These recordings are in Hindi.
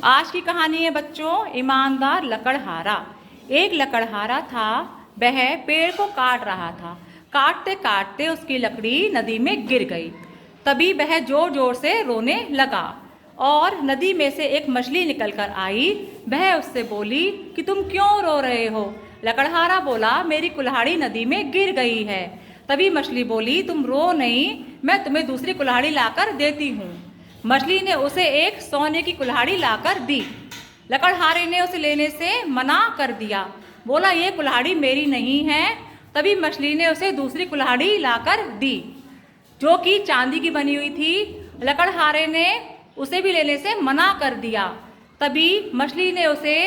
आज की कहानी है बच्चों, ईमानदार लकड़हारा। एक लकड़हारा था, वह पेड़ को काट रहा था। काटते काटते उसकी लकड़ी नदी में गिर गई। तभी वह जोर जोर से रोने लगा और नदी में से एक मछली निकलकर आई। वह उससे बोली कि तुम क्यों रो रहे हो? लकड़हारा बोला, मेरी कुल्हाड़ी नदी में गिर गई है। तभी मछली बोली, तुम रो नहीं, मैं तुम्हें दूसरी कुल्हाड़ी लाकर देती हूँ। मछली ने उसे एक सोने की कुल्हाड़ी लाकर दी। लकड़हारे ने उसे लेने से मना कर दिया, बोला ये कुल्हाड़ी मेरी नहीं है। तभी मछली ने उसे दूसरी कुल्हाड़ी लाकर दी जो कि चांदी की बनी हुई थी। लकड़हारे ने उसे भी लेने से मना कर दिया। तभी मछली ने उसे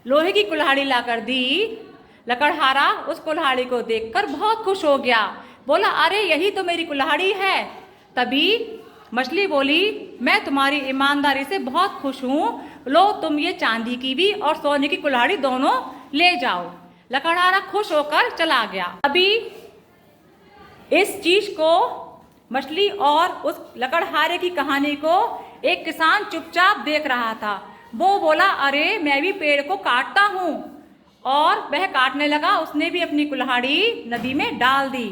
लोहे की कुल्हाड़ी लाकर दी। लकड़हारा उस कुल्हाड़ी को देखकर बहुत खुश हो गया, बोला अरे यही तो मेरी कुल्हाड़ी है। तभी मछली बोली, मैं तुम्हारी ईमानदारी से बहुत खुश हूँ, लो तुम ये चांदी की भी और सोने की कुल्हाड़ी दोनों ले जाओ। लकड़हारा खुश होकर चला गया। अभी इस चीज को, मछली और उस लकड़हारे की कहानी को एक किसान चुपचाप देख रहा था। वो बोला अरे मैं भी पेड़ को काटता हूँ, और वह काटने लगा। उसने भी अपनी कुल्हाड़ी नदी में डाल दी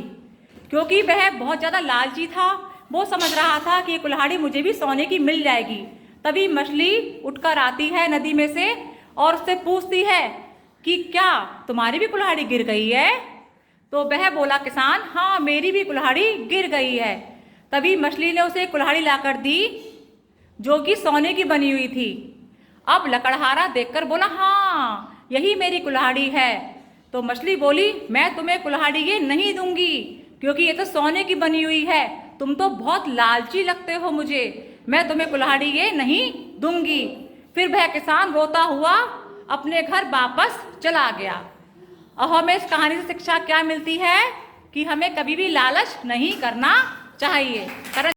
क्योंकि वह बहुत ज़्यादा लालची था। वो समझ रहा था कि ये कुल्हाड़ी मुझे भी सोने की मिल जाएगी। तभी मछली उठकर आती है नदी में से और उससे पूछती है कि क्या तुम्हारी भी कुल्हाड़ी गिर गई है? तो वह बोला किसान, हाँ मेरी भी कुल्हाड़ी गिर गई है। तभी मछली ने उसे कुल्हाड़ी लाकर दी जो कि सोने की बनी हुई थी। अब लकड़हारा देखकर बोला, हाँ यही मेरी कुल्हाड़ी है। तो मछली बोली, मैं तुम्हें कुल्हाड़ी ये नहीं दूंगी क्योंकि ये तो सोने की बनी हुई है। तुम तो बहुत लालची लगते हो मुझे, मैं तुम्हें कुल्हाड़ी ये नहीं दूंगी। फिर वह किसान रोता हुआ अपने घर वापस चला गया। और हमें इस कहानी से शिक्षा क्या मिलती है कि हमें कभी भी लालच नहीं करना चाहिए।